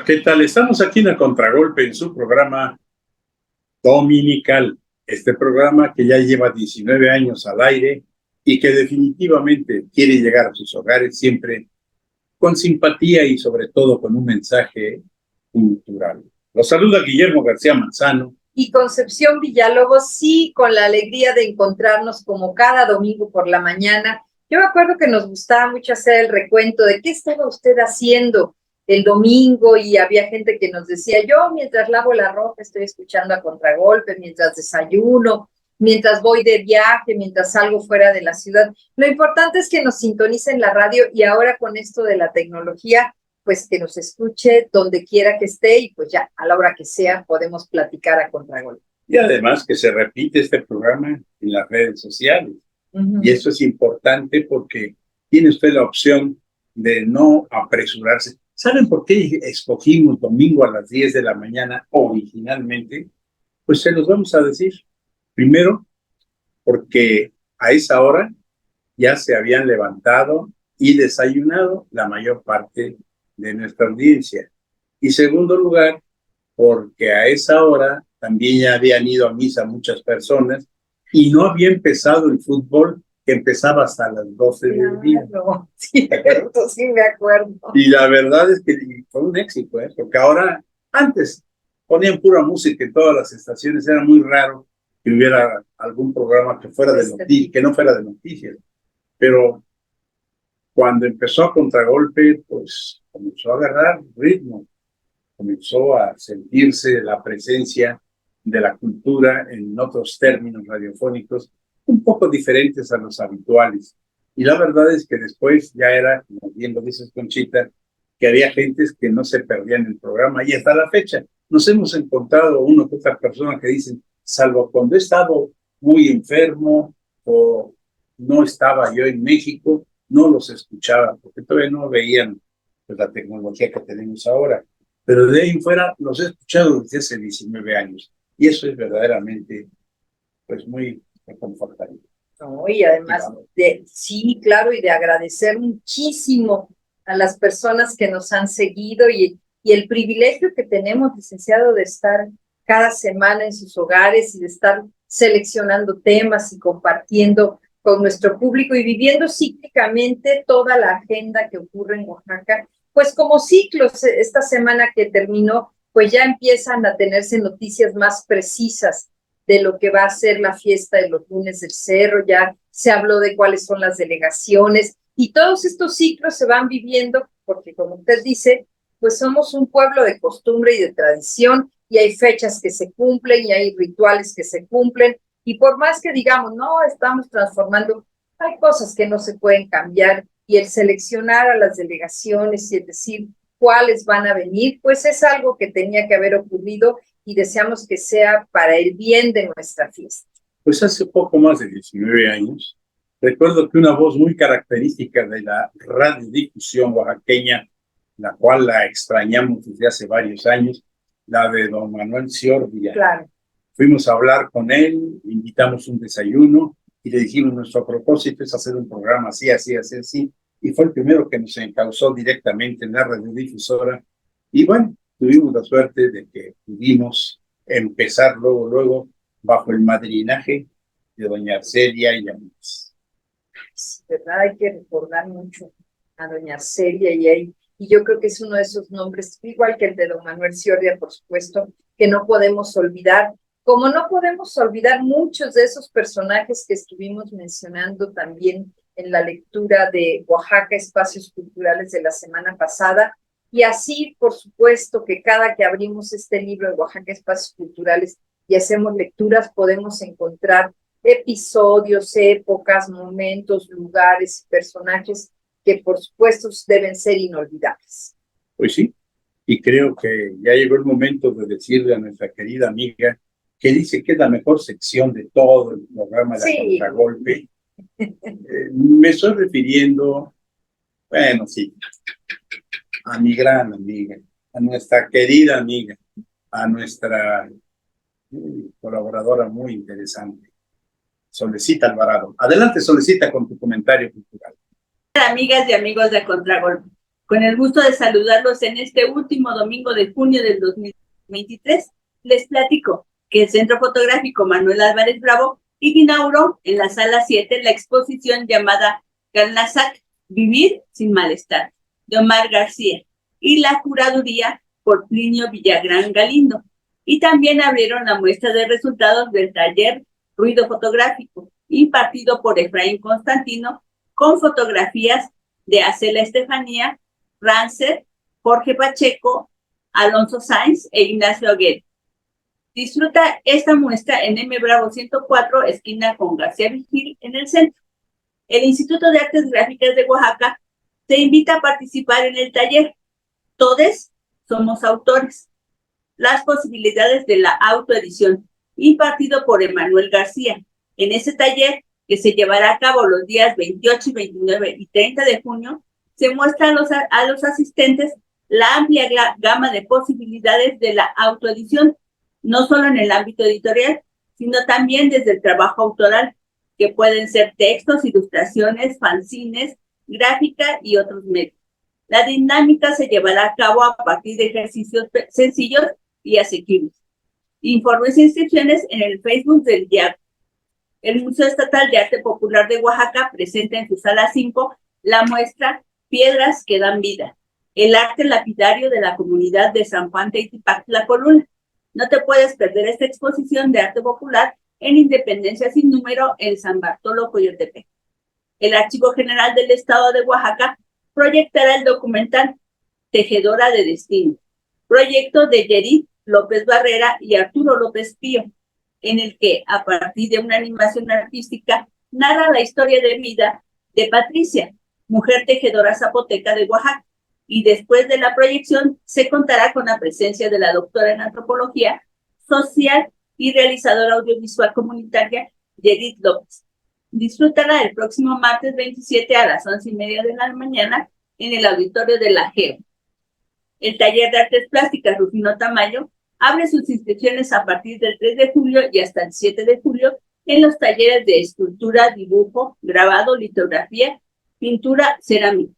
¿Qué tal? Estamos aquí en el Contragolpe en su programa dominical. Este programa que ya lleva 19 años al aire y que definitivamente quiere llegar a sus hogares siempre con simpatía y sobre todo con un mensaje cultural. Los saluda Guillermo García Manzano. Y Concepción Villalobos, sí, con la alegría de encontrarnos como cada domingo por la mañana. Yo me acuerdo que nos gustaba mucho hacer el recuento de qué estaba usted haciendo el domingo y había gente que nos decía, yo mientras lavo la ropa estoy escuchando a Contragolpe, mientras desayuno, mientras voy de viaje, mientras salgo fuera de la ciudad. Lo importante es que nos sintonicen la radio y ahora con esto de la tecnología, pues que nos escuche donde quiera que esté y pues ya a la hora que sea podemos platicar a Contragolpe. Y además que se repite este programa en las redes sociales. Y eso es importante porque tiene usted la opción de no apresurarse. ¿Saben por qué escogimos domingo a las 10 de la mañana originalmente? Pues se los vamos a decir. Primero, porque a esa hora ya se habían levantado y desayunado la mayor parte de nuestra audiencia. Y segundo lugar, porque a esa hora también ya habían ido a misa muchas personas y no había empezado el fútbol que empezaba hasta las 12 del día. No, cierto, sí me acuerdo. Y la verdad es que fue un éxito, porque ahora, antes ponían pura música en todas las estaciones, era muy raro que hubiera algún programa que fuera de noticias, que no fuera de noticias. Pero cuando empezó a Contragolpe, pues comenzó a agarrar ritmo, comenzó a sentirse la presencia de la cultura en otros términos radiofónicos un poco diferentes a los habituales. Y la verdad es que después ya era, como bien lo dices Conchita, que había gentes que no se perdían el programa y hasta la fecha nos hemos encontrado una que otra persona que dicen, salvo cuando he estado muy enfermo o no estaba yo en México, no los escuchaba porque todavía no veían pues, la tecnología que tenemos ahora. Pero de ahí en fuera los he escuchado desde hace 19 años y eso es verdaderamente pues muy reconfortante. No, y además, sí, claro, y de agradecer muchísimo a las personas que nos han seguido y el privilegio que tenemos, licenciado, de estar cada semana en sus hogares y de estar seleccionando temas y compartiendo con nuestro público y viviendo cíclicamente toda la agenda que ocurre en Oaxaca. Pues como ciclos, esta semana que terminó, pues ya empiezan a tenerse noticias más precisas de lo que va a ser la fiesta de los lunes del cerro, ya se habló de cuáles son las delegaciones y todos estos ciclos se van viviendo porque como usted dice, pues somos un pueblo de costumbre y de tradición y hay fechas que se cumplen y hay rituales que se cumplen y por más que digamos, no, estamos transformando, hay cosas que no se pueden cambiar y el seleccionar a las delegaciones y el decir cuáles van a venir, pues es algo que tenía que haber ocurrido y deseamos que sea para el bien de nuestra fiesta. Pues hace poco más de 19 años, recuerdo que una voz muy característica de la radiodifusión oaxaqueña, la cual la extrañamos desde hace varios años, la de don Manuel Ciordia. Claro. Fuimos a hablar con él, invitamos un desayuno y le dijimos nuestro propósito es hacer un programa así, así, así, así. Y fue el primero que nos encauzó directamente en la radiodifusora. Y bueno, tuvimos la suerte de que pudimos empezar luego, bajo el madrinaje de doña Arcelia y amigos. Sí, ¿verdad? Hay que recordar mucho a doña Arcelia y yo creo que es uno de esos nombres, igual que el de don Manuel Ciordia, por supuesto, que no podemos olvidar, como no podemos olvidar muchos de esos personajes que estuvimos mencionando también en la lectura de Oaxaca, Espacios Culturales de la semana pasada, y así, por supuesto, que cada que abrimos este libro de Oaxaca, Espacios Culturales y hacemos lecturas, podemos encontrar episodios, épocas, momentos, lugares, personajes que por supuesto deben ser inolvidables. Pues sí, y creo que ya llegó el momento de decirle a nuestra querida amiga que dice que es la mejor sección de todo el programa de Sí. Contragolpe. Me estoy refiriendo, bueno, sí, a mi gran amiga, a nuestra querida amiga, a nuestra colaboradora muy interesante, Solecita Alvarado. Adelante, Solecita, con tu comentario cultural. Amigas y amigos de Contragolpe. Con el gusto de saludarlos en este último domingo de junio del 2023, les platico que el Centro Fotográfico Manuel Álvarez Bravo inauguró en la Sala 7 la exposición llamada Carnasac, Vivir sin Malestar, de Omar García, y la curaduría por Plinio Villagrán Galindo. Y también abrieron la muestra de resultados del taller Ruido Fotográfico, impartido por Efraín Constantino, con fotografías de Acela Estefanía, Rancer, Jorge Pacheco, Alonso Sainz e Ignacio Aguirre. Disfruta esta muestra en M. Bravo 104, esquina con García Vigil, en el centro. El Instituto de Artes Gráficas de Oaxaca te invita a participar en el taller. Todos somos autores. Las posibilidades de la autoedición, impartido por Emanuel García. En ese taller, que se llevará a cabo los días 28, 29 y 30 de junio, se muestra a los asistentes la amplia gama de posibilidades de la autoedición, no solo en el ámbito editorial, sino también desde el trabajo autoral, que pueden ser textos, ilustraciones, fanzines, gráfica y otros medios. La dinámica se llevará a cabo a partir de ejercicios sencillos y asequibles. Informes e inscripciones en el Facebook del IAP. El Museo Estatal de Arte Popular de Oaxaca presenta en su sala 5 la muestra Piedras que dan vida, el arte lapidario de la comunidad de San Juan Teitipac Tlacolula. No te puedes perder esta exposición de arte popular en Independencia Sin Número en San Bartolo, Coyotepec. El Archivo General del Estado de Oaxaca proyectará el documental Tejedora de Destino, proyecto de Yerit López Barrera y Arturo López Pío, en el que, a partir de una animación artística, narra la historia de vida de Patricia, mujer tejedora zapoteca de Oaxaca, y después de la proyección se contará con la presencia de la doctora en antropología social y realizadora audiovisual comunitaria Yerit López. Disfrutará el próximo martes 27 a las 11:30 de la mañana en el auditorio de la GEO. El taller de artes plásticas Rufino Tamayo abre sus inscripciones a partir del 3 de julio y hasta el 7 de julio en los talleres de escultura, dibujo, grabado, litografía, pintura, cerámica.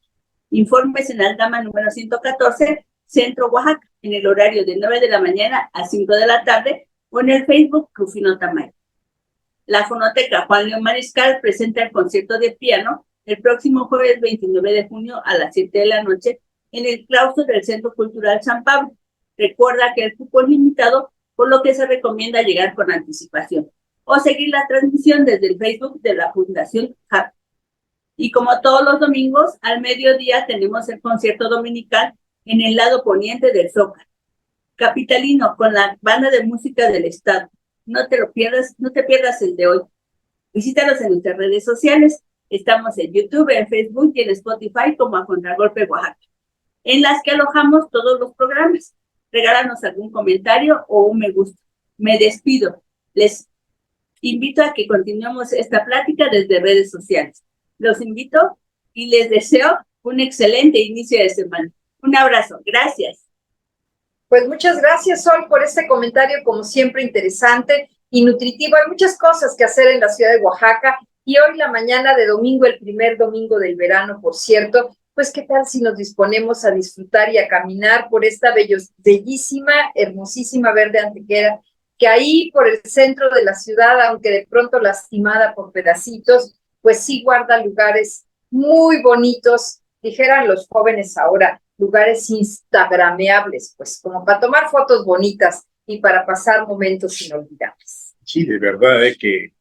Informes en Aldama número 114, Centro Oaxaca, en el horario de 9 de la mañana a 5 de la tarde o en el Facebook Rufino Tamayo. La Fonoteca Juan León Mariscal presenta el concierto de piano el próximo jueves 29 de junio a las 7 de la noche en el claustro del Centro Cultural San Pablo. Recuerda que el cupo es limitado, por lo que se recomienda llegar con anticipación o seguir la transmisión desde el Facebook de la Fundación HAP. Y como todos los domingos, al mediodía tenemos el concierto dominical en el lado poniente del Zócalo capitalino con la banda de música del estado. No te pierdas el de hoy. Visítanos en nuestras redes sociales. Estamos en YouTube, en Facebook y en Spotify como A Contragolpe Oaxaca, en las que alojamos todos los programas. Regálanos algún comentario o un me gusta. Me despido. Les invito a que continuemos esta plática desde redes sociales. Los invito y les deseo un excelente inicio de semana. Un abrazo. Gracias. Pues muchas gracias, Sol, por este comentario, como siempre, interesante y nutritivo. Hay muchas cosas que hacer en la ciudad de Oaxaca y hoy la mañana de domingo, el primer domingo del verano, por cierto, pues qué tal si nos disponemos a disfrutar y a caminar por esta bellísima, hermosísima verde antequera, que ahí por el centro de la ciudad, aunque de pronto lastimada por pedacitos, pues sí guarda lugares muy bonitos, dijeran los jóvenes ahora, lugares instagrameables, pues como para tomar fotos bonitas y para pasar momentos inolvidables. Sí, de verdad, que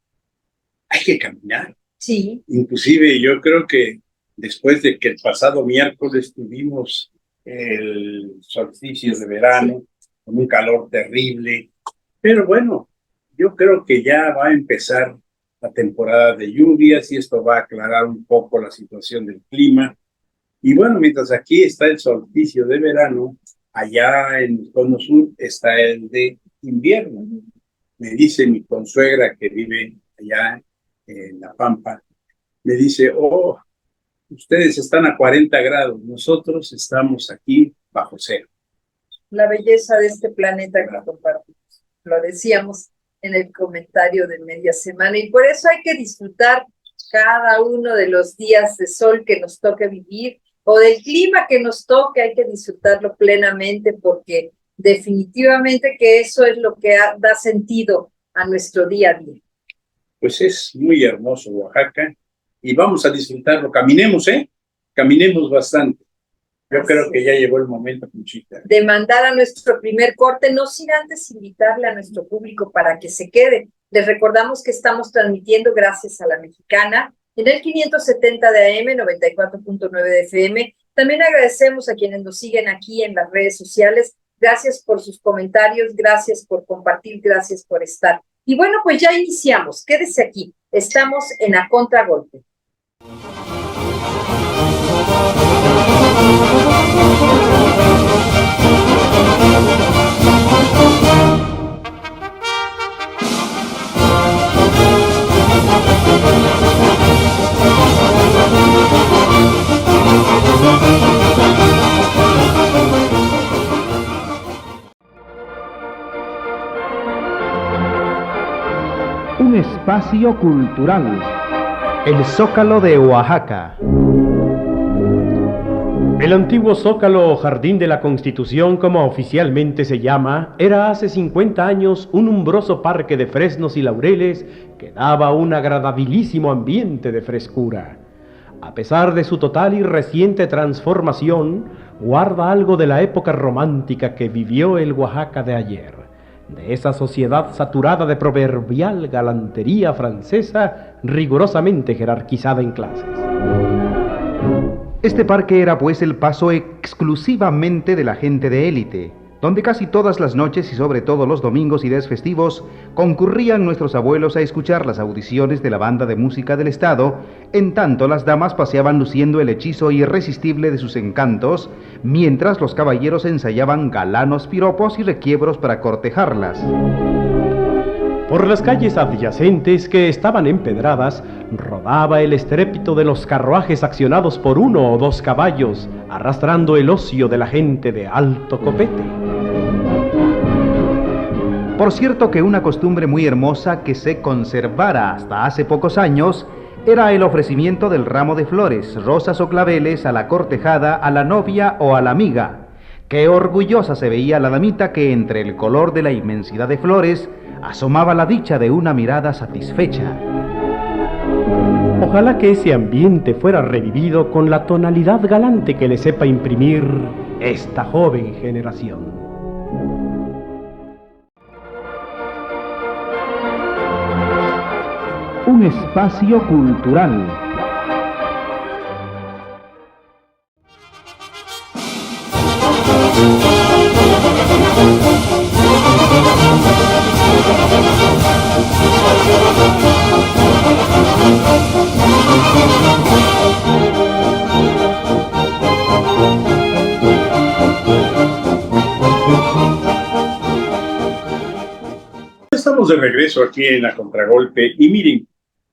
hay que caminar. Sí. Inclusive yo creo que después de que el pasado miércoles tuvimos el solsticio de verano, con un calor terrible, pero bueno, yo creo que ya va a empezar la temporada de lluvias y esto va a aclarar un poco la situación del clima. Y bueno, mientras aquí está el solsticio de verano, allá en el cono sur está el de invierno. Me dice mi consuegra que vive allá en La Pampa, me dice, oh, ustedes están a 40 grados, nosotros estamos aquí bajo cero. La belleza de este planeta que compartimos. Lo decíamos en el comentario de media semana y por eso hay que disfrutar cada uno de los días de sol que nos toque vivir, o del clima que nos toque, hay que disfrutarlo plenamente porque definitivamente que eso es lo que da sentido a nuestro día a día. Pues es muy hermoso Oaxaca y vamos a disfrutarlo. Caminemos, caminemos bastante. Yo creo que ya llegó el momento, Conchita, de mandar a nuestro primer corte, no sin antes invitarle a nuestro público para que se quede. Les recordamos que estamos transmitiendo gracias a La Mexicana en el 570 de AM, 94.9 de FM. También agradecemos a quienes nos siguen aquí en las redes sociales. Gracias por sus comentarios, gracias por compartir, gracias por estar. Y bueno, pues ya iniciamos. Quédese aquí. Estamos en A Contragolpe. Un espacio cultural. El Zócalo de Oaxaca. El antiguo Zócalo o Jardín de la Constitución, como oficialmente se llama, era hace 50 años un umbroso parque de fresnos y laureles que daba un agradabilísimo ambiente de frescura. A pesar de su total y reciente transformación, guarda algo de la época romántica que vivió el Oaxaca de ayer, de esa sociedad saturada de proverbial galantería francesa rigurosamente jerarquizada en clases. Este parque era pues el paso exclusivamente de la gente de élite, donde casi todas las noches y sobre todo los domingos y días festivos concurrían nuestros abuelos a escuchar las audiciones de la banda de música del estado, en tanto las damas paseaban luciendo el hechizo irresistible de sus encantos, mientras los caballeros ensayaban galanos piropos y requiebros para cortejarlas. Por las calles adyacentes, que estaban empedradas, rodaba el estrépito de los carruajes accionados por 1 o 2 caballos, arrastrando el ocio de la gente de alto copete. Por cierto que una costumbre muy hermosa que se conservara hasta hace pocos años era el ofrecimiento del ramo de flores, rosas o claveles a la cortejada, a la novia o a la amiga. Qué orgullosa se veía la damita que entre el color de la inmensidad de flores asomaba la dicha de una mirada satisfecha. Ojalá que ese ambiente fuera revivido con la tonalidad galante que le sepa imprimir esta joven generación. Un espacio cultural. Estamos de regreso aquí en A Contragolpe y miren,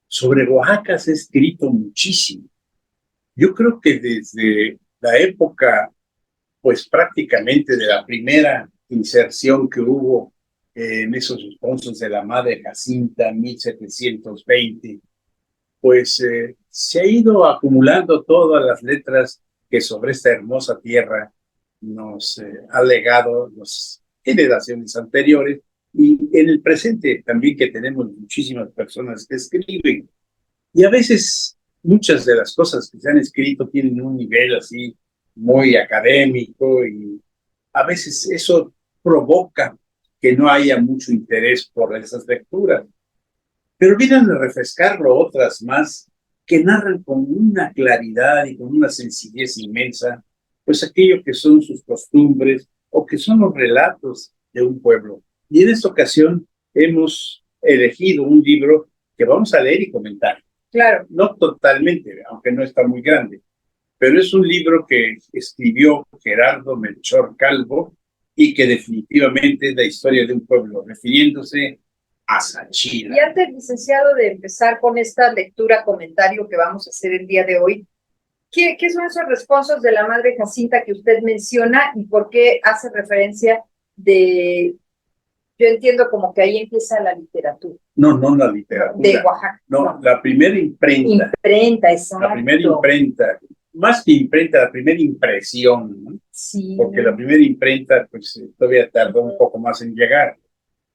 sobre Oaxaca se ha escrito muchísimo. Yo creo que desde la época, pues prácticamente de la primera inserción que hubo en esos responsos de la Madre Jacinta, 1720, pues se ha ido acumulando todas las letras que sobre esta hermosa tierra nos ha legado las generaciones anteriores y en el presente también que tenemos muchísimas personas que escriben. Y a veces muchas de las cosas que se han escrito tienen un nivel así muy académico y a veces eso provoca que no haya mucho interés por esas lecturas. Pero vienen a refrescarlo otras más que narran con una claridad y con una sencillez inmensa, pues aquello que son sus costumbres o que son los relatos de un pueblo. Y en esta ocasión hemos elegido un libro que vamos a leer y comentar. Claro. No totalmente, aunque no está muy grande, pero es un libro que escribió Gerardo Melchor Calvo y que definitivamente es la historia de un pueblo, refiriéndose a Sachila. Y antes, licenciado, de empezar con esta lectura, comentario que vamos a hacer el día de hoy, ¿qué son esos responsos de la Madre Jacinta que usted menciona y por qué hace referencia de... Yo entiendo como que ahí empieza la literatura. No la literatura. De Oaxaca. No, la primera imprenta. Imprenta, exacto. La primera imprenta más que imprenta, la primera impresión, ¿no? Sí. Porque la primera imprenta, pues todavía tardó un poco más en llegar,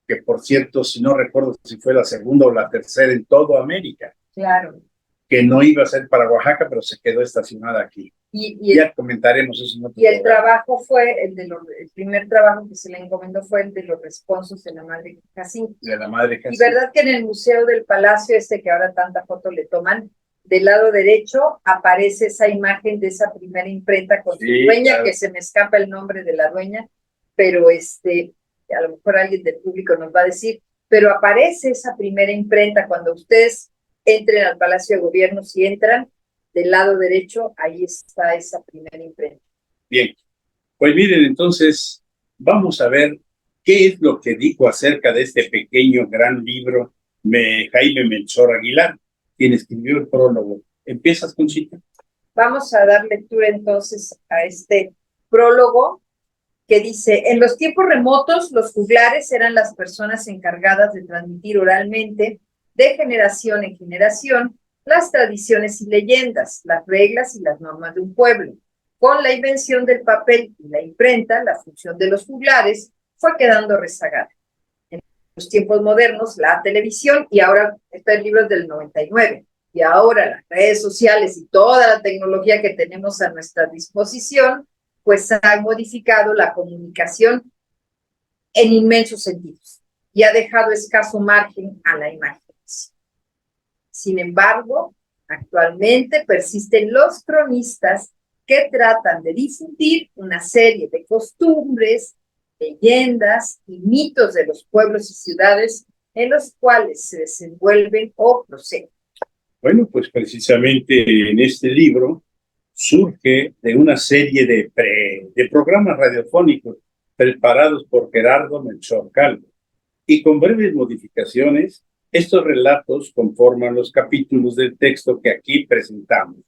que por cierto, si no recuerdo si fue la segunda o la tercera en toda América, Claro. que no iba a ser para Oaxaca, pero se quedó estacionada aquí. Ya comentaremos eso en otro Y el programa. trabajo fue, el primer trabajo que se le encomendó fue el de los responsos de la Madre Jacinta. De la Madre Y Jacinta. verdad que en el Museo del Palacio, que ahora tanta foto le toman, del lado derecho aparece esa imagen de esa primera imprenta con su dueña, claro, que se me escapa el nombre de la dueña, pero a lo mejor alguien del público nos va a decir, pero aparece esa primera imprenta cuando ustedes entren al Palacio de Gobierno, si entran, del lado derecho, ahí está esa primera imprenta. Bien, pues miren, entonces vamos a ver qué es lo que dijo acerca de este pequeño gran libro de Jaime Melchor Aguilar, quien escribió el prólogo. ¿Empiezas, Conchita? Vamos a dar lectura entonces a este prólogo que dice: en los tiempos remotos, los juglares eran las personas encargadas de transmitir oralmente, de generación en generación, las tradiciones y leyendas, las reglas y las normas de un pueblo. Con la invención del papel y la imprenta, la función de los juglares fue quedando rezagada. En los tiempos modernos, la televisión, y ahora este libro es del 99, y ahora las redes sociales y toda la tecnología que tenemos a nuestra disposición, pues ha modificado la comunicación en inmensos sentidos y ha dejado escaso margen a la imaginación. Sin embargo, actualmente persisten los cronistas que tratan de difundir una serie de costumbres, leyendas y mitos de los pueblos y ciudades en los cuales se desenvuelven o proceden. Bueno, pues precisamente en este libro surge de una serie de programas radiofónicos preparados por Gerardo Melchor Calvo. Y con breves modificaciones, estos relatos conforman los capítulos del texto que aquí presentamos,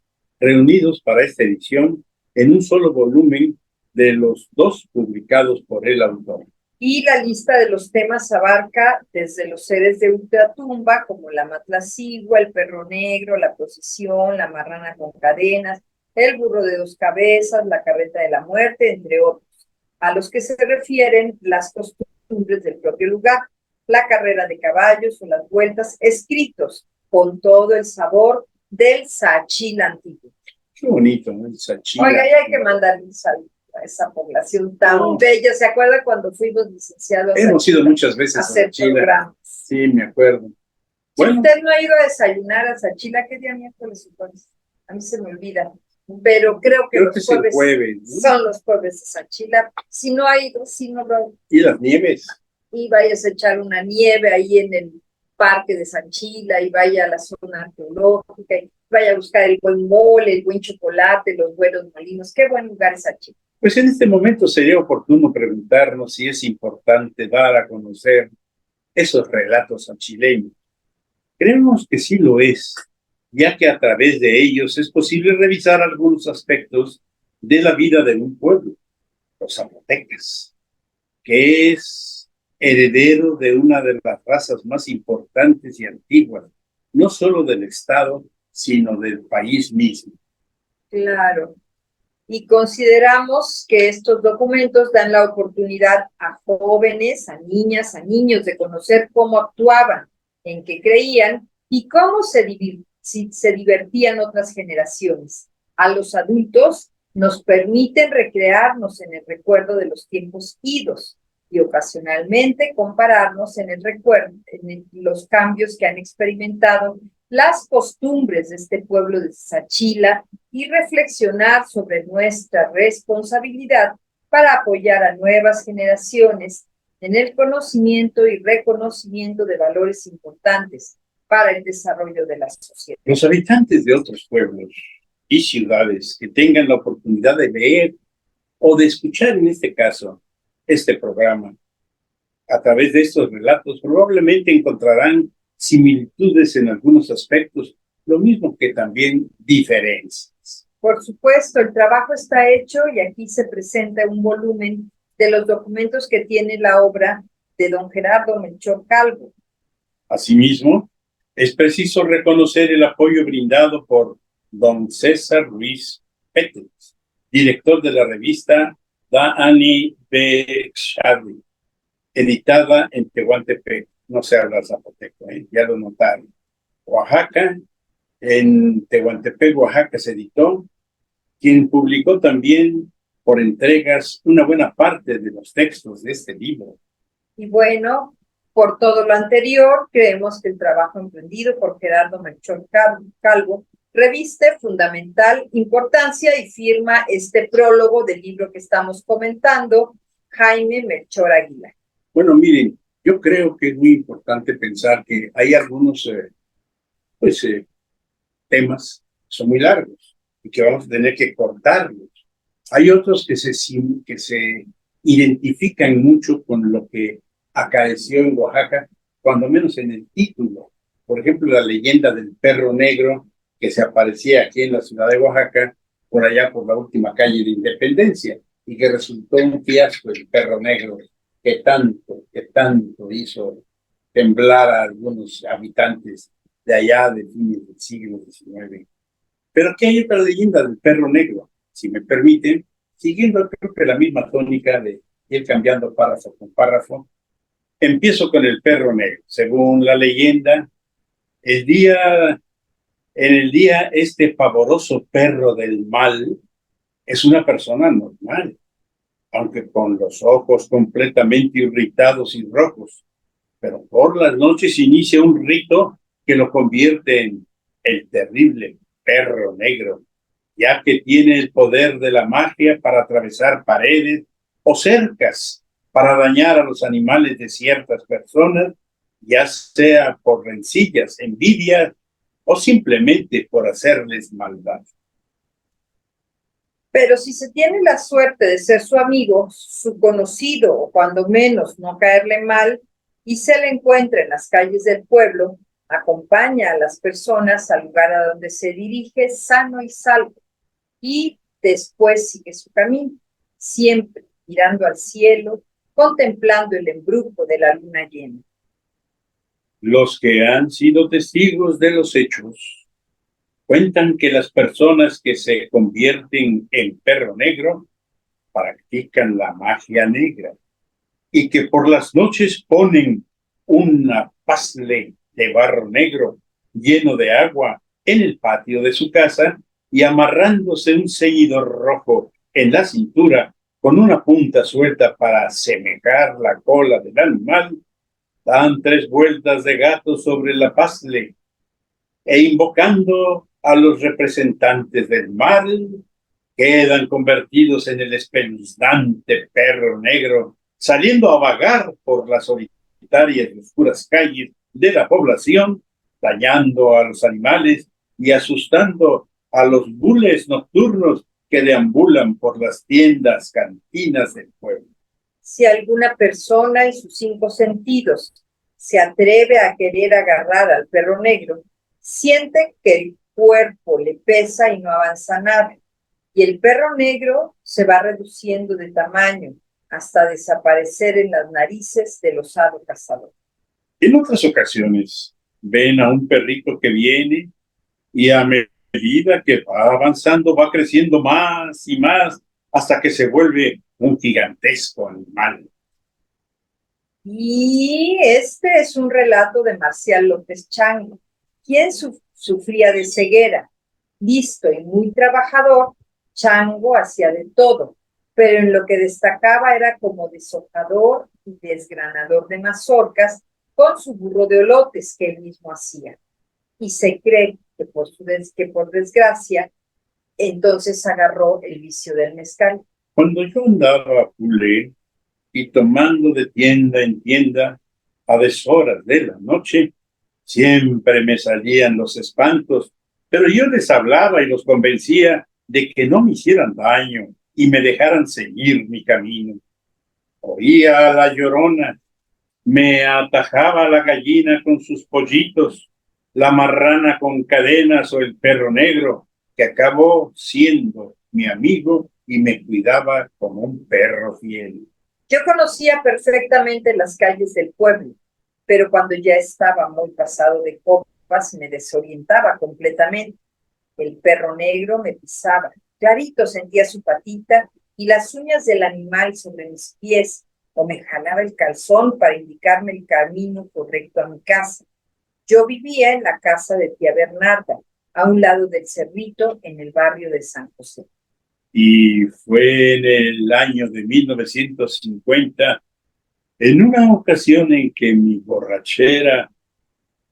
reunidos para esta edición en un solo volumen de los dos publicados por el autor. Y la lista de los temas abarca desde los seres de ultratumba, como la matlacigua, el perro negro, la procesión, la marrana con cadenas, el burro de dos cabezas, la carreta de la muerte, entre otros, a los que se refieren las costumbres del propio lugar, la carrera de caballos o las vueltas, escritos con todo el sabor del Sachila antiguo. Qué bonito, ¿no? El Sachila. Oiga, ya hay que mandarle un saludo a esa población tan bella. ¿Se acuerda cuando fuimos licenciados? Hemos ido muchas veces a Sachila. Sí, me acuerdo. Bueno, si usted no ha ido a desayunar a Sachila, ¿qué día miércoles supone? A mí se me olvida. Pero creo que los jueves, ¿no? Son los jueves de Sachila. Si no ha ido, si no lo... ¿Y las nieves? Y vayas a echar una nieve ahí en el parque de Sachila, y vaya a la zona arqueológica, y vaya a buscar el buen mole, el buen chocolate, los buenos molinos. Qué buen lugar es Sachila. Pues en este momento sería oportuno preguntarnos si es importante dar a conocer esos relatos sachileños. Creemos que sí lo es, ya que a través de ellos es posible revisar algunos aspectos de la vida de un pueblo, los zapotecas, que es heredero de una de las razas más importantes y antiguas, no solo del Estado, sino del país mismo. Claro. Y consideramos que estos documentos dan la oportunidad a jóvenes, a niñas, a niños de conocer cómo actuaban, en qué creían y cómo se divertían otras generaciones. A los adultos nos permiten recrearnos en el recuerdo de los tiempos idos y ocasionalmente compararnos en el recuerdo, en los cambios que han experimentado las costumbres de este pueblo de Sachila y reflexionar sobre nuestra responsabilidad para apoyar a nuevas generaciones en el conocimiento y reconocimiento de valores importantes para el desarrollo de la sociedad. Los habitantes de otros pueblos y ciudades que tengan la oportunidad de leer o de escuchar, en este caso, este programa, a través de estos relatos, probablemente encontrarán similitudes en algunos aspectos, lo mismo que también diferencias. Por supuesto, el trabajo está hecho y aquí se presenta un volumen de los documentos que tiene la obra de don Gerardo Melchor Calvo. Asimismo, es preciso reconocer el apoyo brindado por don César Ruiz Peters, director de la revista Da'ani Bekshari, editada en Tehuantepec. No se habla zapoteco, ya lo notaron. Oaxaca, en Tehuantepec, Oaxaca se editó, quien publicó también por entregas una buena parte de los textos de este libro. Y bueno, por todo lo anterior, creemos que el trabajo emprendido por Gerardo Melchor Calvo reviste fundamental importancia y firma este prólogo del libro que estamos comentando, Jaime Melchor Aguilar. Bueno, miren, yo creo que es muy importante pensar que hay algunos temas que son muy largos y que vamos a tener que cortarlos. Hay otros que se identifican mucho con lo que acaeció en Oaxaca, cuando menos en el título. Por ejemplo, la leyenda del perro negro que se aparecía aquí en la ciudad de Oaxaca, por allá por la última calle de Independencia, y que resultó un fiasco el perro negro que tanto hizo temblar a algunos habitantes de allá de fines del siglo XIX. Pero aquí hay otra leyenda del perro negro, si me permiten, siguiendo creo que la misma tónica de ir cambiando párrafo con párrafo. Empiezo con el perro negro. Según la leyenda, en el día este pavoroso perro del mal es una persona normal, aunque con los ojos completamente irritados y rojos. Pero por las noches inicia un rito que lo convierte en el terrible perro negro, ya que tiene el poder de la magia para atravesar paredes o cercas, para dañar a los animales de ciertas personas, ya sea por rencillas, envidia o simplemente por hacerles maldad. Pero si se tiene la suerte de ser su amigo, su conocido, o cuando menos no caerle mal, y se le encuentra en las calles del pueblo, acompaña a las personas al lugar a donde se dirige sano y salvo, y después sigue su camino, siempre mirando al cielo, contemplando el embrujo de la luna llena. Los que han sido testigos de los hechos cuentan que las personas que se convierten en perro negro practican la magia negra y que por las noches ponen una pazle de barro negro lleno de agua en el patio de su casa y amarrándose un ceñidor rojo en la cintura con una punta suelta para asemejar la cola del animal, dan 3 vueltas de gato sobre la pazle e invocando a los representantes del mal, quedan convertidos en el espeluznante perro negro, saliendo a vagar por las solitarias y oscuras calles de la población, dañando a los animales y asustando a los bules nocturnos que deambulan por las tiendas, cantinas del pueblo. Si alguna persona en sus 5 sentidos se atreve a querer agarrar al perro negro, siente que el cuerpo le pesa y no avanza nada, y el perro negro se va reduciendo de tamaño hasta desaparecer en las narices del osado cazador. En otras ocasiones, ven a un perrito que viene y a medida que va avanzando va creciendo más y más hasta que se vuelve un gigantesco animal. Y este es un relato de Marcial López Chango, quien sufría de ceguera. Listo y muy trabajador, Chango hacía de todo, pero en lo que destacaba era como deshojador y desgranador de mazorcas con su burro de olotes que él mismo hacía. Y se cree que por desgracia, entonces agarró el vicio del mezcal. Cuando yo andaba a Pulé y tomando de tienda en tienda a deshoras de la noche, siempre me salían los espantos, pero yo les hablaba y los convencía de que no me hicieran daño y me dejaran seguir mi camino. Oía a la llorona, me atajaba la gallina con sus pollitos, la marrana con cadenas o el perro negro, que acabó siendo mi amigo y me cuidaba como un perro fiel. Yo conocía perfectamente las calles del pueblo, pero cuando ya estaba muy pasado de copas me desorientaba completamente. El perro negro me pisaba, Clarito sentía su patita y las uñas del animal sobre mis pies, o me jalaba el calzón para indicarme el camino correcto a mi casa. Yo vivía en la casa de tía Bernarda, a un lado del Cerrito, en el barrio de San José. Y fue en el año de 1950, en una ocasión en que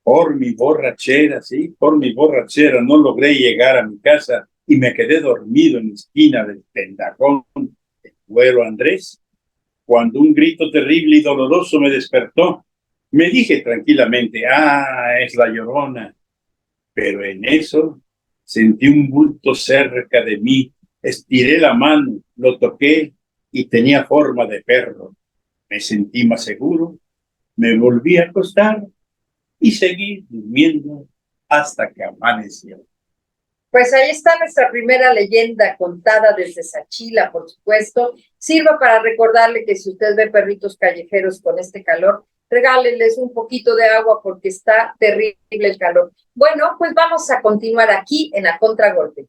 por mi borrachera, no logré llegar a mi casa y me quedé dormido en la esquina del tendagón del Güero Andrés, cuando un grito terrible y doloroso me despertó. Me dije tranquilamente, es la Llorona. Pero en eso sentí un bulto cerca de mí. Estiré la mano, lo toqué y tenía forma de perro. Me sentí más seguro, me volví a acostar y seguí durmiendo hasta que amaneció. Pues ahí está nuestra primera leyenda contada desde Sachila, por supuesto. Sirva para recordarle que si usted ve perritos callejeros con este calor, regálenles un poquito de agua porque está terrible el calor. Bueno, pues vamos a continuar aquí en A Contragolpe.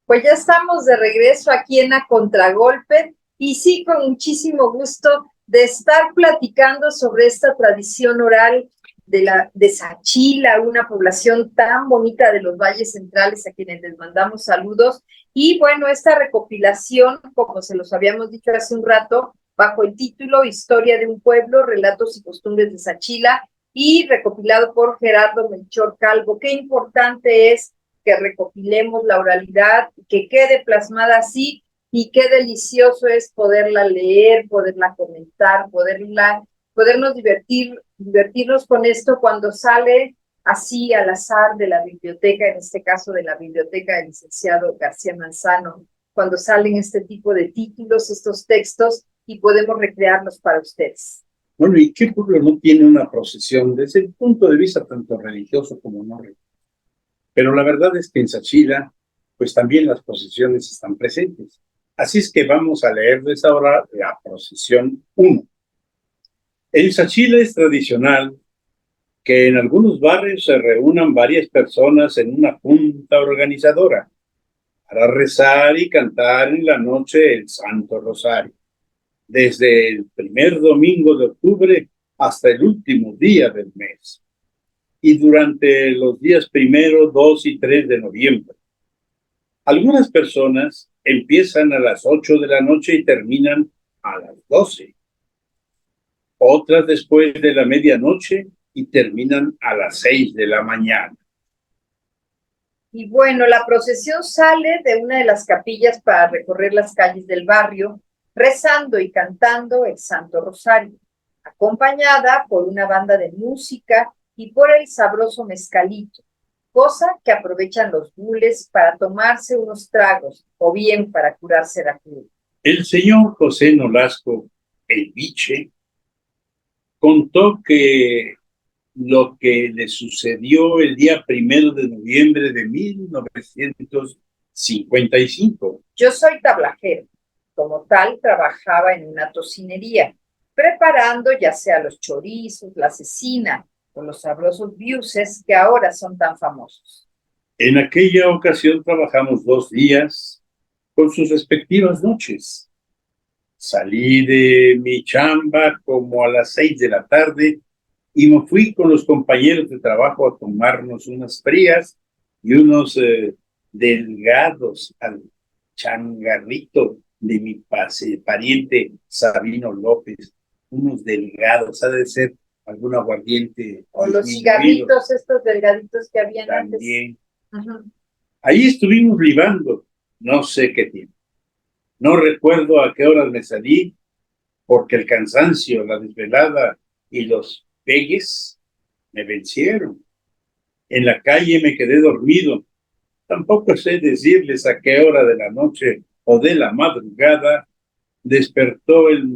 Pues ya estamos de regreso aquí en A Contragolpe y sí, con muchísimo gusto de estar platicando sobre esta tradición oral de Sachila, una población tan bonita de los valles centrales a quienes les mandamos saludos. Y bueno, esta recopilación, como se los habíamos dicho hace un rato, bajo el título Historia de un pueblo, relatos y costumbres de Sachila, y recopilado por Gerardo Melchor Calvo. Qué importante es que recopilemos la oralidad, que quede plasmada así, y qué delicioso es poderla leer, poderla comentar, podernos divertirnos con esto cuando sale así al azar de la biblioteca, en este caso de la biblioteca del licenciado García Manzano, cuando salen este tipo de títulos, estos textos, y podemos recrearlos para ustedes. Bueno, ¿y qué pueblo no tiene una procesión desde el punto de vista tanto religioso como no religioso? Pero la verdad es que en Sachila, pues también las procesiones están presentes. Así es que vamos a leerles ahora la procesión 1. En Sachila es tradicional que en algunos barrios se reúnan varias personas en una junta organizadora para rezar y cantar en la noche el Santo Rosario, desde el primer domingo de octubre hasta el último día del mes, y durante los días 1, 2 y 3 de noviembre. Algunas personas empiezan a las 8 de la noche y terminan a las 12. Otras después de la medianoche y terminan a las 6 de la mañana. Y bueno, la procesión sale de una de las capillas para recorrer las calles del barrio, rezando y cantando el Santo Rosario, acompañada por una banda de música y por el sabroso mezcalito, cosa que aprovechan los gules para tomarse unos tragos o bien para curarse la cruda. El señor José Nolasco, el Biche, contó que lo que le sucedió el día 1 de noviembre de 1955. Yo soy tablajero. Como tal, trabajaba en una tocinería, preparando ya sea los chorizos, la cecina o los sabrosos biuses que ahora son tan famosos. En aquella ocasión trabajamos 2 días con sus respectivas noches. Salí de mi chamba como a las 6 de la tarde y me fui con los compañeros de trabajo a tomarnos unas frías y unos delgados al changarrito de mi pariente Sabino López, unos delgados, ha de ser algún aguardiente. O los cigarritos, estos delgaditos que habían también. Antes. Uh-huh. Ahí estuvimos libando, no sé qué tiempo. No recuerdo a qué horas me salí, porque el cansancio, la desvelada y los pegues me vencieron. En la calle me quedé dormido. Tampoco sé decirles a qué hora de la noche o de la madrugada me despertó el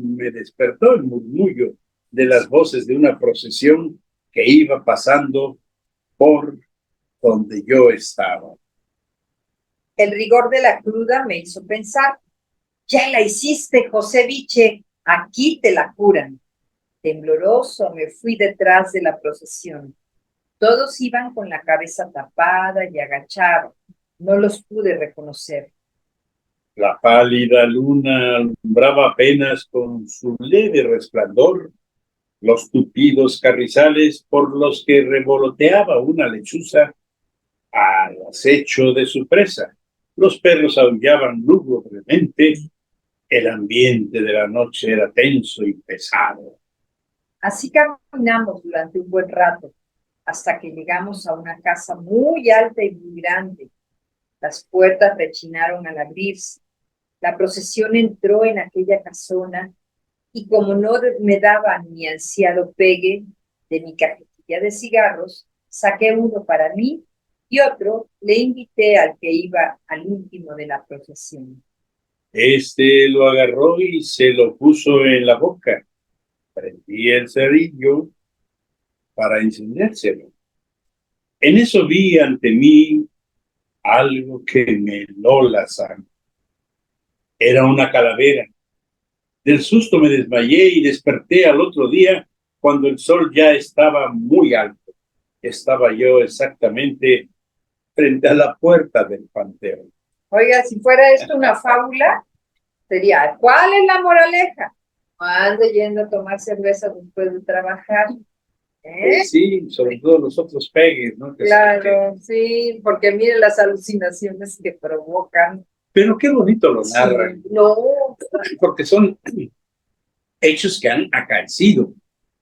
murmullo de las voces de una procesión que iba pasando por donde yo estaba. El rigor de la cruda me hizo pensar, ya la hiciste, José Viche, aquí te la curan. Tembloroso me fui detrás de la procesión. Todos iban con la cabeza tapada y agachados. No los pude reconocer. La pálida luna alumbraba apenas con su leve resplandor los tupidos carrizales por los que revoloteaba una lechuza al acecho de su presa. Los perros aullaban lúgubremente. El ambiente de la noche era tenso y pesado. Así caminamos durante un buen rato, hasta que llegamos a una casa muy alta y muy grande. Las puertas rechinaron al abrirse. La procesión entró en aquella casona y como no me daba mi ansiado pegue de mi cajetilla de cigarros, saqué uno para mí y otro le invité al que iba al último de la procesión. Este lo agarró y se lo puso en la boca. Prendí el cerillo para encendérselo. En eso vi ante mí algo que me heló la sangre. Era una calavera. Del susto me desmayé y desperté al otro día cuando el sol ya estaba muy alto. Estaba yo exactamente frente a la puerta del panteón. Oiga, si fuera esto una fábula, sería, ¿cuál es la moraleja? No ande yendo a tomar cerveza después de trabajar. Pues sí, sobre todo los otros pegues, ¿no? Claro, sí, porque miren las alucinaciones que provocan. Pero qué bonito lo narran. Sí, no, porque son hechos que han acaecido.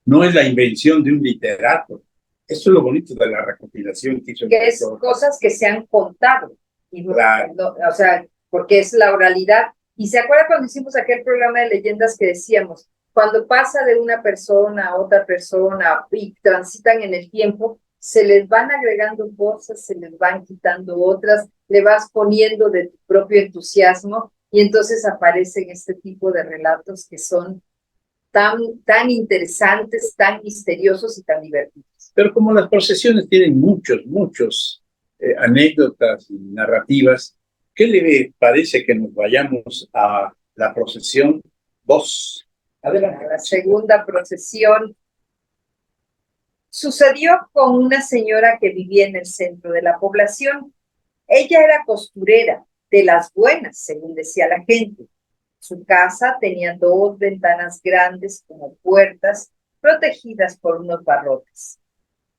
No es la invención de un literato. Eso es lo bonito de la recopilación que hizo el que es autor. cosas que se han contado. Y Claro. no, o sea, porque es la oralidad. Y se acuerda cuando hicimos aquel programa de leyendas que decíamos, cuando pasa de una persona a otra persona y transitan en el tiempo, se les van agregando cosas, se les van quitando otras, le vas poniendo de tu propio entusiasmo y entonces aparecen este tipo de relatos que son tan interesantes, tan misteriosos y tan divertidos. Pero como las procesiones tienen muchos anécdotas y narrativas, ¿qué le parece que nos vayamos a la procesión 2? Adelante. La segunda procesión sucedió con una señora que vivía en el centro de la población. Ella era costurera, de las buenas, según decía la gente. Su casa tenía 2 ventanas grandes como puertas, protegidas por unos barrotes.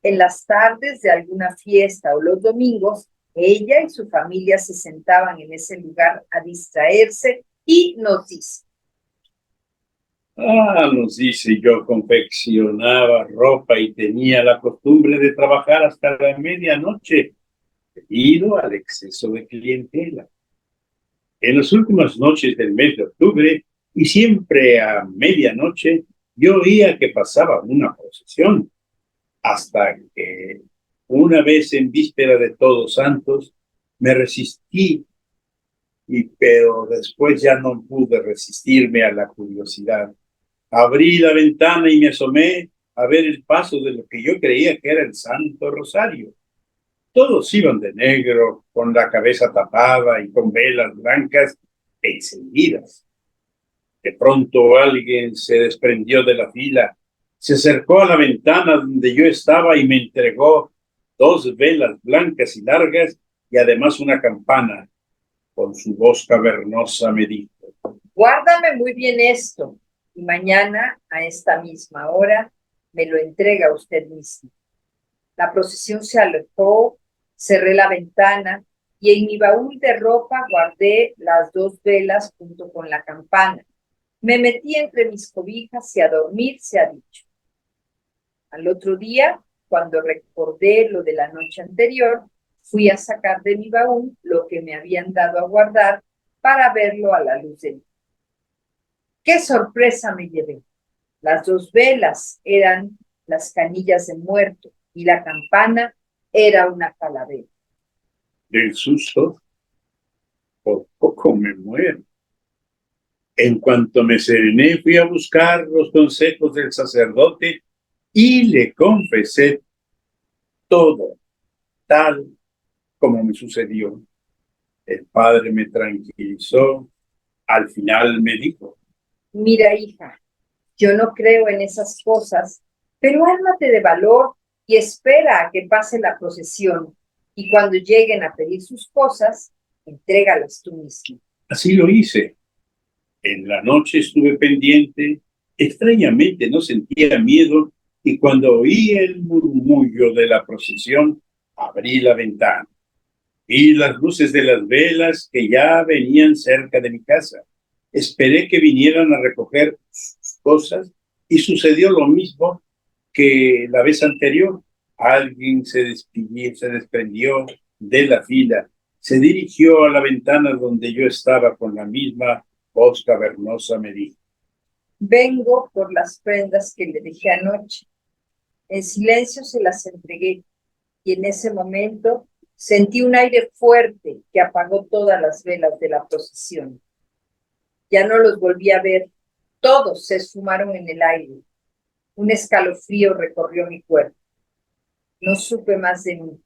En las tardes de alguna fiesta o los domingos, ella y su familia se sentaban en ese lugar a distraerse y nos dice: Nos dice, yo confeccionaba ropa y tenía la costumbre de trabajar hasta la medianoche, debido al exceso de clientela. En las últimas noches del mes de octubre, y siempre a medianoche, yo oía que pasaba una procesión, hasta que una vez en víspera de Todos Santos, me resistí, pero después ya no pude resistirme a la curiosidad. Abrí la ventana y me asomé a ver el paso de lo que yo creía que era el Santo Rosario. Todos iban de negro, con la cabeza tapada y con velas blancas encendidas. De pronto alguien se desprendió de la fila, se acercó a la ventana donde yo estaba y me entregó 2 velas blancas y largas y además una campana. Con su voz cavernosa me dijo: guárdame muy bien esto y mañana a esta misma hora me lo entrega usted mismo. La procesión se alejó, cerré la ventana y en mi baúl de ropa guardé las 2 velas junto con la campana. Me metí entre mis cobijas y a dormir, se ha dicho. Al otro día, cuando recordé lo de la noche anterior, fui a sacar de mi baúl lo que me habían dado a guardar para verlo a la luz del día. ¡Qué sorpresa me llevé! Las 2 velas eran las canillas de muerto y la campana era una calavera. Del susto, por poco me muero. En cuanto me serené, fui a buscar los consejos del sacerdote y le confesé todo, tal como me sucedió. El padre me tranquilizó. Al final me dijo: Mira, hija, yo no creo en esas cosas, pero ármate de valor y espera a que pase la procesión. Y cuando lleguen a pedir sus cosas, entrégalas tú mismo. así lo hice. En la noche estuve pendiente. Extrañamente no sentía miedo y cuando oí el murmullo de la procesión, abrí la ventana. Vi las luces de las velas que ya venían cerca de mi casa. Esperé que vinieran a recoger sus cosas y sucedió lo mismo que la vez anterior. Alguien se desprendió de la fila, se dirigió a la ventana donde yo estaba con la misma voz cavernosa, me dijo: Vengo por las prendas que le dejé anoche. En silencio se las entregué y en ese momento sentí un aire fuerte que apagó todas las velas de la procesión. Ya no los volví a ver, todos se esfumaron en el aire. Un escalofrío recorrió mi cuerpo. No supe más de mí.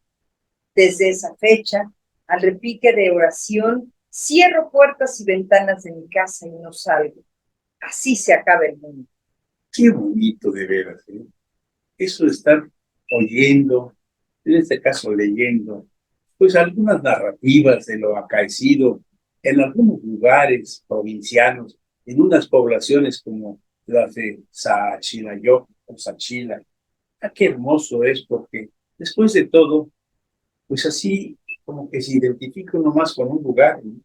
Desde esa fecha, al repique de oración, cierro puertas y ventanas de mi casa y no salgo. Así se acaba el mundo. qué bonito de veras, ¿eh? Eso de estar oyendo, en este caso leyendo, pues algunas narrativas de lo acaecido en algunos lugares provincianos, en unas poblaciones como las de Sachilayo o Sachila. Ah, qué hermoso es, porque después de todo, pues así como que se identifica uno más con un lugar, ¿no?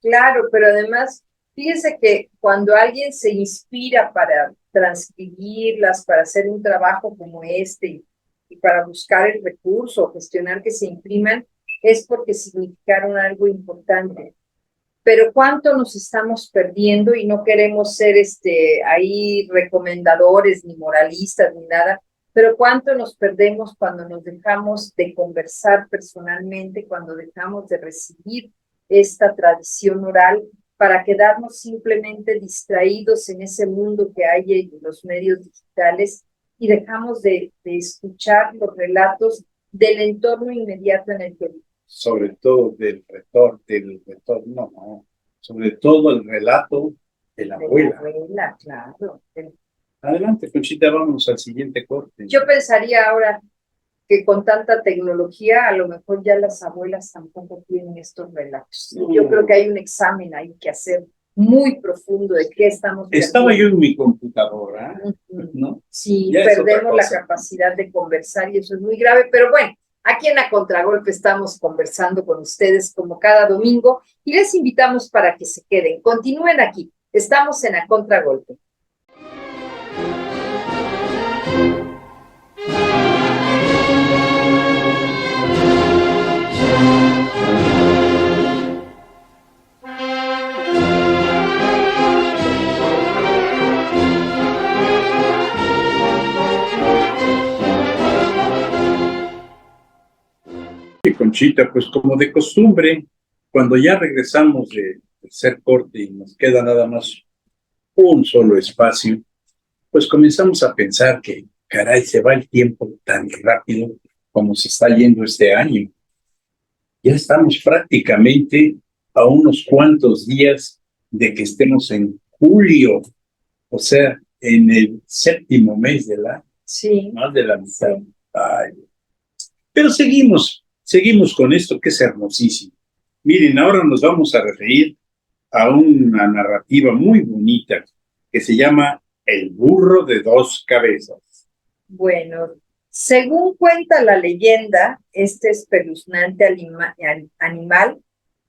Claro, pero además, fíjese que cuando alguien se inspira para transcribirlas, para hacer un trabajo como este y para buscar el recurso, gestionar que se impriman, es porque significaron algo importante. Pero cuánto nos estamos perdiendo y no queremos ser ahí recomendadores ni moralistas ni nada, pero cuánto nos perdemos cuando nos dejamos de conversar personalmente, cuando dejamos de recibir esta tradición oral para quedarnos simplemente distraídos en ese mundo que hay en los medios digitales y dejamos de escuchar los relatos del entorno inmediato en el que vivimos. Sobre todo del retorno, no, sobre todo el relato de la De la abuela. abuela, claro. Adelante, Conchita, vamos al siguiente corte. Yo pensaría ahora que con tanta tecnología, a lo mejor ya las abuelas tampoco tienen estos relatos. Yo creo que hay un examen ahí que hacer muy profundo de qué estamos Estaba yo perdiendo. en mi computadora, ¿no? Sí, Ya es otra perdemos la cosa. capacidad de conversar y eso es muy grave, pero bueno, aquí en A Contragolpe estamos conversando con ustedes como cada domingo y les invitamos para que se queden. Continúen aquí, estamos en A Contragolpe. Y Conchita, pues como de costumbre, cuando ya regresamos de tercer corte y nos queda nada más un solo espacio, pues comenzamos a pensar que, caray, se va el tiempo tan rápido como se está yendo este año. Ya estamos prácticamente a unos cuantos días de que estemos en julio, o sea, en el séptimo mes del año, Sí, más de la mitad. sí. Ay. Pero seguimos con esto que es hermosísimo. Miren, ahora nos vamos a referir a una narrativa muy bonita que se llama El burro de dos cabezas. Bueno, según cuenta la leyenda, este espeluznante animal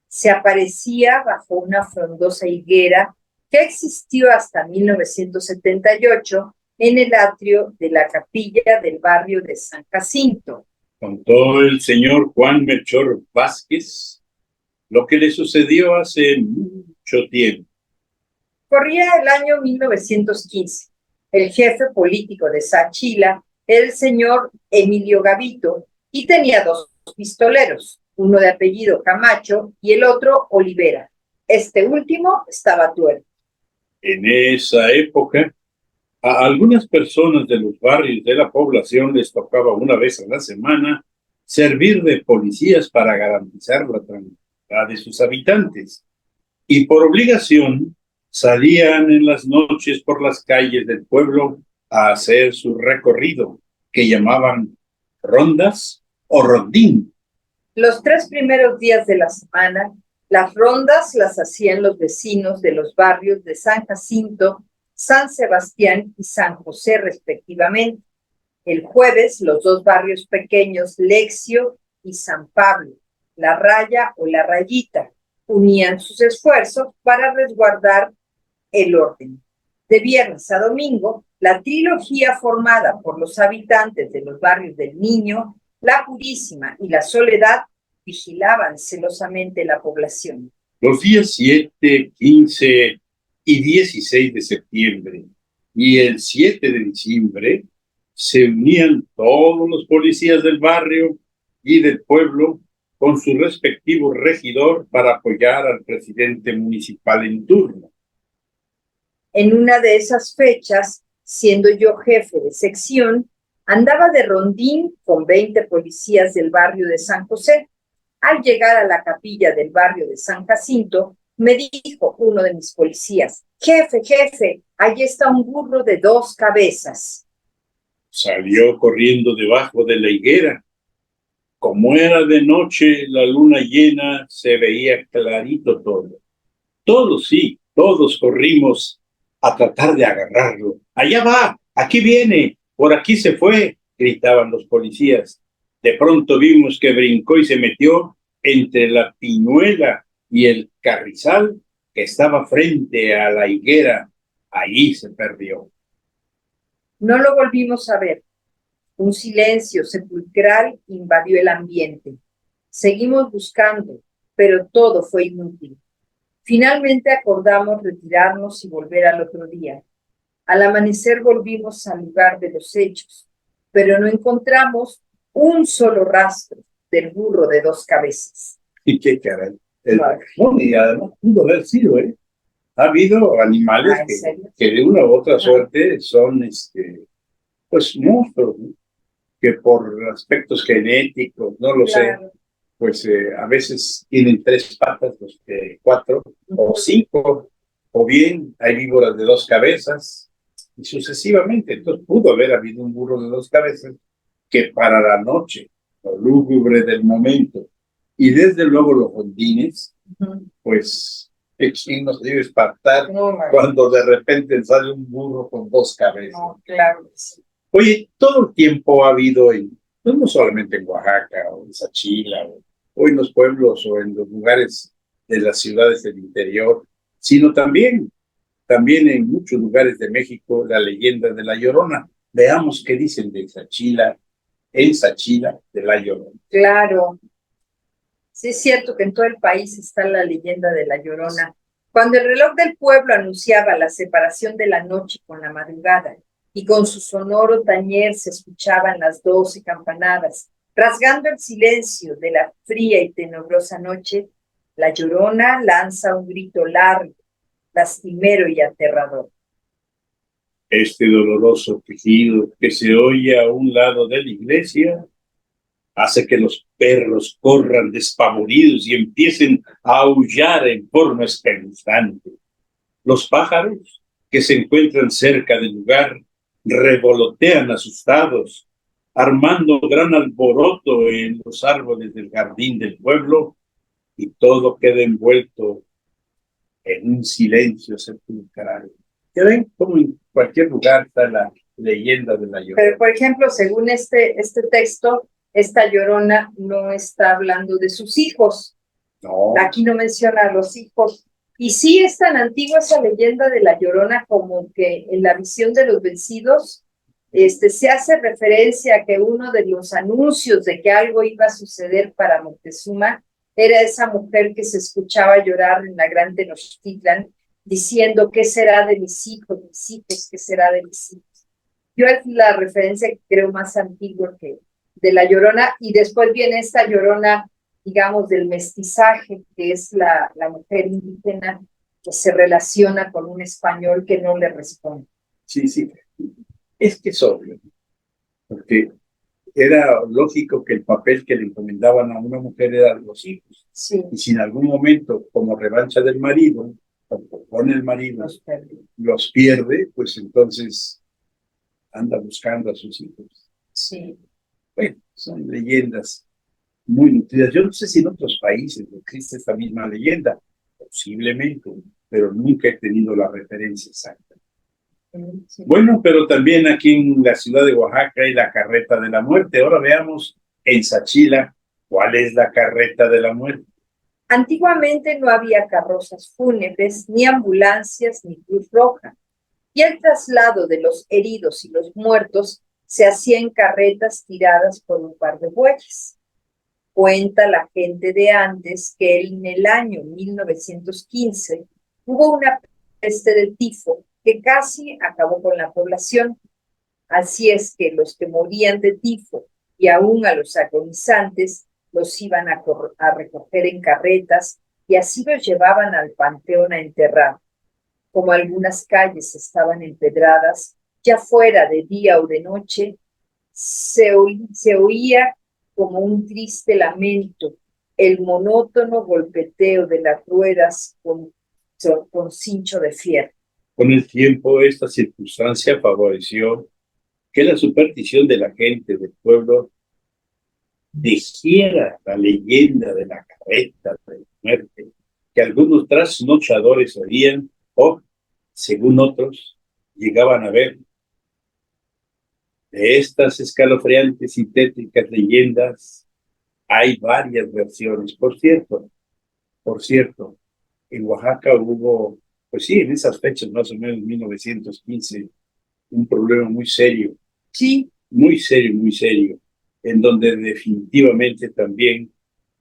se aparecía bajo una frondosa higuera que existió hasta 1978 en el atrio de la capilla del barrio de San Jacinto. Contó el señor Juan Melchor Vázquez lo que le sucedió hace mucho tiempo. Corría el año 1915. El jefe político de Sachila era el señor Emilio Gavito y tenía dos pistoleros, uno de apellido Camacho y el otro Olivera. Este último estaba tuerto. En esa época, A algunas personas de los barrios de la población les tocaba una vez a la semana servir de policías para garantizar la tranquilidad de sus habitantes. Y por obligación salían en las noches por las calles del pueblo a hacer su recorrido, que llamaban rondas o rondín. Los 3 primeros días de la semana, las rondas las hacían los vecinos de los barrios de San Jacinto, San Sebastián y San José, respectivamente. El jueves, los 2 barrios pequeños, Lexio y San Pablo, La Raya o La Rayita, unían sus esfuerzos para resguardar el orden. De viernes a domingo, la trilogía formada por los habitantes de los barrios del Niño, La Purísima y La Soledad vigilaban celosamente la población. Los días 7, 15 y 16 de septiembre y el 7 de diciembre se unían todos los policías del barrio y del pueblo con su respectivo regidor para apoyar al presidente municipal en turno. En una de esas fechas, siendo yo jefe de sección, andaba de rondín con 20 policías del barrio de San José. Al llegar a la capilla del barrio de San Jacinto, me dijo uno de mis policías: jefe, allí está un burro de 2 cabezas. Salió corriendo debajo de la higuera. Como era de noche, la luna llena, se veía clarito todo. Todos corrimos a tratar de agarrarlo. Allá va, aquí viene, por aquí se fue, gritaban los policías. De pronto vimos que brincó y se metió entre la pinuela y el carrizal que estaba frente a la higuera. Allí se perdió. No lo volvimos a ver. Un silencio sepulcral invadió el ambiente. Seguimos buscando, pero todo fue inútil. Finalmente acordamos retirarnos y volver al otro día. Al amanecer volvimos al lugar de los hechos, pero no encontramos un solo rastro del burro de 2 cabezas. Y qué caray. Y además pudo haber sido, ¿eh? Ha habido animales que de una u otra suerte son, pues, monstruos, ¿no? Que por aspectos genéticos, no lo sé, pues a veces tienen 3 patas, 4 o 5, o bien hay víboras de 2 cabezas, y sucesivamente. Entonces pudo haber habido un burro de 2 cabezas que para la noche, lo lúgubre del momento, y desde luego los rondines, pues ¿quién nos debe espantar cuando de repente sale un burro con 2 cabezas? No, claro que sí. Oye, todo el tiempo ha habido, no solamente en Oaxaca o en Sachila, o en los pueblos o en los lugares de las ciudades del interior, sino también en muchos lugares de México, la leyenda de La Llorona. Veamos qué dicen de Sachila, en Sachila, de La Llorona. Claro. Sí, es cierto que en todo el país está la leyenda de La Llorona. Cuando el reloj del pueblo anunciaba la separación de la noche con la madrugada, y con su sonoro tañer se escuchaban las 12 campanadas, rasgando el silencio de la fría y tenebrosa noche, La Llorona lanza un grito largo, lastimero y aterrador. Este doloroso quejido que se oye a un lado de la iglesia hace que los perros corran despavoridos y empiecen a aullar en forma espeluznante. Los pájaros que se encuentran cerca del lugar revolotean asustados, armando gran alboroto en los árboles del jardín del pueblo, y todo queda envuelto en un silencio sepulcral. ¿Ya ven cómo en cualquier lugar está la leyenda de La Llorona? Pero, por ejemplo, según este texto, esta Llorona no está hablando de sus hijos. No. Aquí no menciona a los hijos. Y sí es tan antigua esa leyenda de La Llorona como que en la visión de los vencidos se hace referencia a que uno de los anuncios de que algo iba a suceder para Moctezuma era esa mujer que se escuchaba llorar en la gran Tenochtitlan diciendo: ¿qué será de mis hijos, qué será de mis hijos? Yo es la referencia que creo más antigua que de La Llorona, y después viene esta Llorona, digamos, del mestizaje, que es la mujer indígena que se relaciona con un español que no le responde. Sí. Es que es obvio, porque era lógico que el papel que le encomendaban a una mujer eran los hijos. Sí, Y si en algún momento, como revancha del marido, o con el marido, los perdí. los pierde, pues entonces anda buscando a sus hijos. Sí. Bueno, son leyendas muy nutridas. Yo no sé si en otros países existe esta misma leyenda, posiblemente, pero nunca he tenido la referencia exacta. Sí. Bueno, pero también aquí en la ciudad de Oaxaca hay la carreta de la muerte. Ahora veamos en Sachila cuál es la carreta de la muerte. Antiguamente no había carrozas fúnebres, ni ambulancias, ni Cruz Roja, y el traslado de los heridos y los muertos se hacía en carretas tiradas por un par de bueyes. Cuenta la gente de antes que en el año 1915 hubo una peste de tifo que casi acabó con la población. Así es que los que morían de tifo y aún a los agonizantes los iban a recoger en carretas y así los llevaban al panteón a enterrar. Como algunas calles estaban empedradas, ya fuera de día o de noche, se oía como un triste lamento, el monótono golpeteo de las ruedas con cincho de fierro. Con el tiempo, esta circunstancia favoreció que la superstición de la gente del pueblo dijera la leyenda de la carreta de la muerte, que algunos trasnochadores oían o, según otros, llegaban a ver. De estas escalofriantes y tétricas leyendas hay varias versiones. Por cierto, en Oaxaca hubo, pues sí, en esas fechas, más o menos 1915, un problema Sí, muy serio, en donde definitivamente también,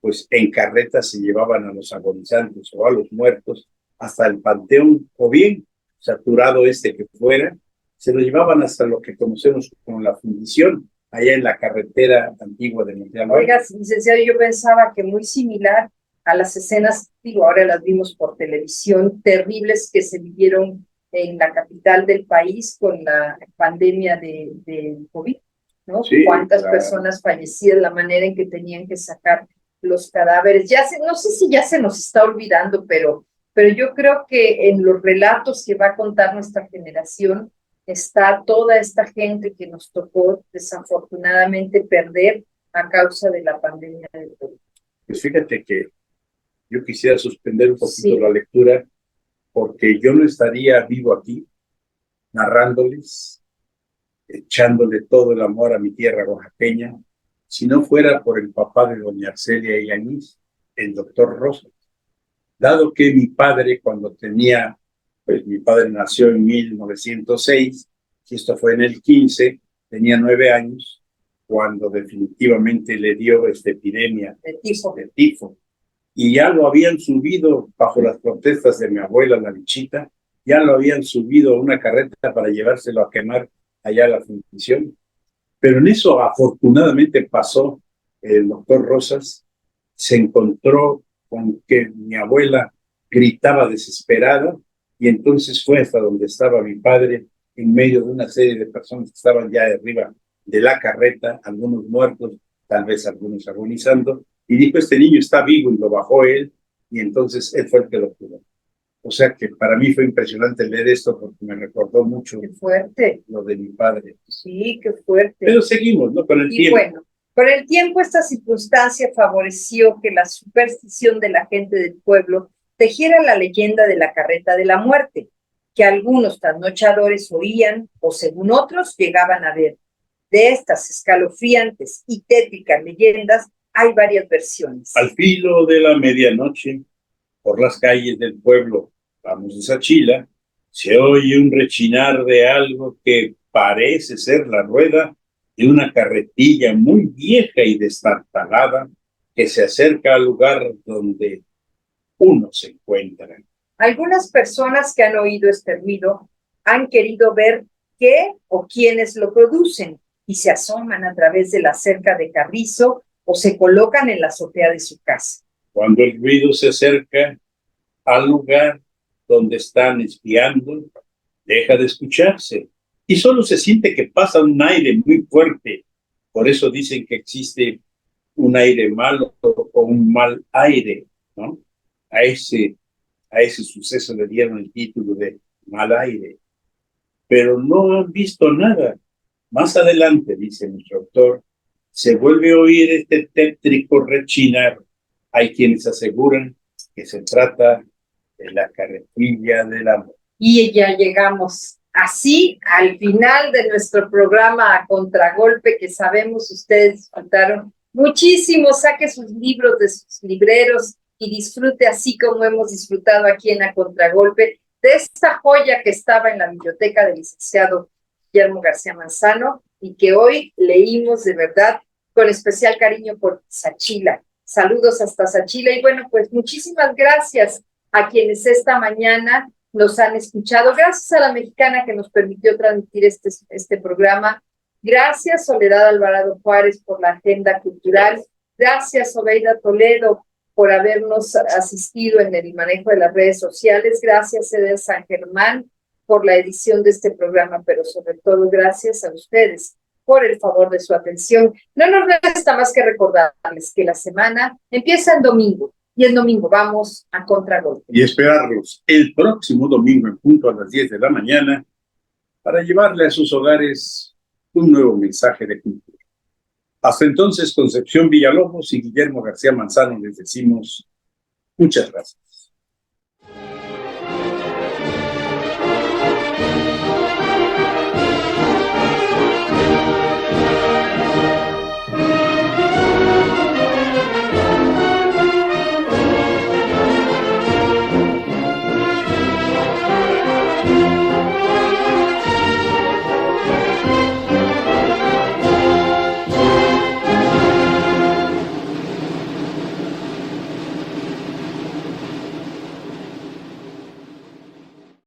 pues en carretas se llevaban a los agonizantes o a los muertos hasta el panteón, o bien, saturado que fuera, se lo llevaban hasta lo que conocemos como la fundición, allá en la carretera antigua de Montevideo. oiga, licenciado, yo pensaba que muy similar a las escenas, digo, ahora las vimos por televisión, terribles que se vivieron en la capital del país con la pandemia de COVID, ¿no? Sí, Cuántas claro. Personas fallecidas, la manera en que tenían que sacar los cadáveres. No sé si ya se nos está olvidando, pero yo creo que en los relatos que va a contar nuestra generación está toda esta gente que nos tocó desafortunadamente perder a causa de la pandemia del COVID. Pues fíjate que yo quisiera suspender un poquito Sí. la lectura, porque yo no estaría vivo aquí narrándoles, echándole todo el amor a mi tierra oaxaqueña, si no fuera por el papá de doña Arcelia Illañez, el doctor Rosas. Dado que mi padre, pues mi padre nació en 1906, y esto fue en el 15, tenía 9 años, cuando definitivamente le dio esta epidemia de tifo. Y ya lo habían subido bajo las protestas de mi abuela, la Bichita, ya lo habían subido a una carreta para llevárselo a quemar allá a la fundición. Pero en eso afortunadamente pasó el doctor Rosas, se encontró con que mi abuela gritaba desesperada y entonces fue hasta donde estaba mi padre en medio de una serie de personas que estaban ya arriba de la carreta, algunos muertos, tal vez algunos agonizando, y dijo, este niño está vivo, y lo bajó él, y entonces él fue el que lo curó. O sea que para mí fue impresionante leer esto porque me recordó mucho Qué fuerte. Lo de mi padre. Sí, qué fuerte. Pero seguimos, ¿no? Con el tiempo. Y bueno, con el tiempo esta circunstancia favoreció que la superstición de la gente del pueblo tejiera la leyenda de la carreta de la muerte, que algunos trasnochadores oían o según otros llegaban a ver. De estas escalofriantes y tétricas leyendas hay varias versiones. Al filo de la medianoche, por las calles del pueblo, vamos de Sachila, se oye un rechinar de algo que parece ser la rueda de una carretilla muy vieja y destartalada que se acerca al lugar donde uno se encuentra. Algunas personas que han oído este ruido han querido ver qué o quiénes lo producen y se asoman a través de la cerca de carrizo o se colocan en la azotea de su casa. Cuando el ruido se acerca al lugar donde están espiando, deja de escucharse y solo se siente que pasa un aire muy fuerte. Por eso dicen que existe un aire malo o un mal aire, ¿no? A ese suceso le dieron el título de mal aire. Pero no han visto nada. Más adelante, dice nuestro autor, se vuelve a oír este tétrico rechinar. Hay quienes aseguran que se trata de la carretilla del amor. Y ya llegamos así al final de nuestro programa A Contragolpe, que sabemos ustedes disfrutaron muchísimo. Saque sus libros de sus libreros y disfrute así como hemos disfrutado aquí en A Contragolpe de esta joya que estaba en la biblioteca del licenciado Guillermo García Manzano y que hoy leímos de verdad con especial cariño por Sachila. Saludos hasta Sachila y bueno, pues muchísimas gracias a quienes esta mañana nos han escuchado. Gracias a la mexicana que nos permitió transmitir este programa. Gracias, Soledad Alvarado Juárez, por la agenda cultural. Gracias, Obeida Toledo, por habernos asistido en el manejo de las redes sociales. Gracias, Eder San Germán, por la edición de este programa, pero sobre todo gracias a ustedes por el favor de su atención. No nos resta más que recordarles que la semana empieza el domingo. Y el domingo vamos a Contragolpe. Y esperarlos el próximo domingo en punto a las 10 de la mañana para llevarle a sus hogares un nuevo mensaje de cultura. Hasta entonces, Concepción Villalobos y Guillermo García Manzano les decimos muchas gracias.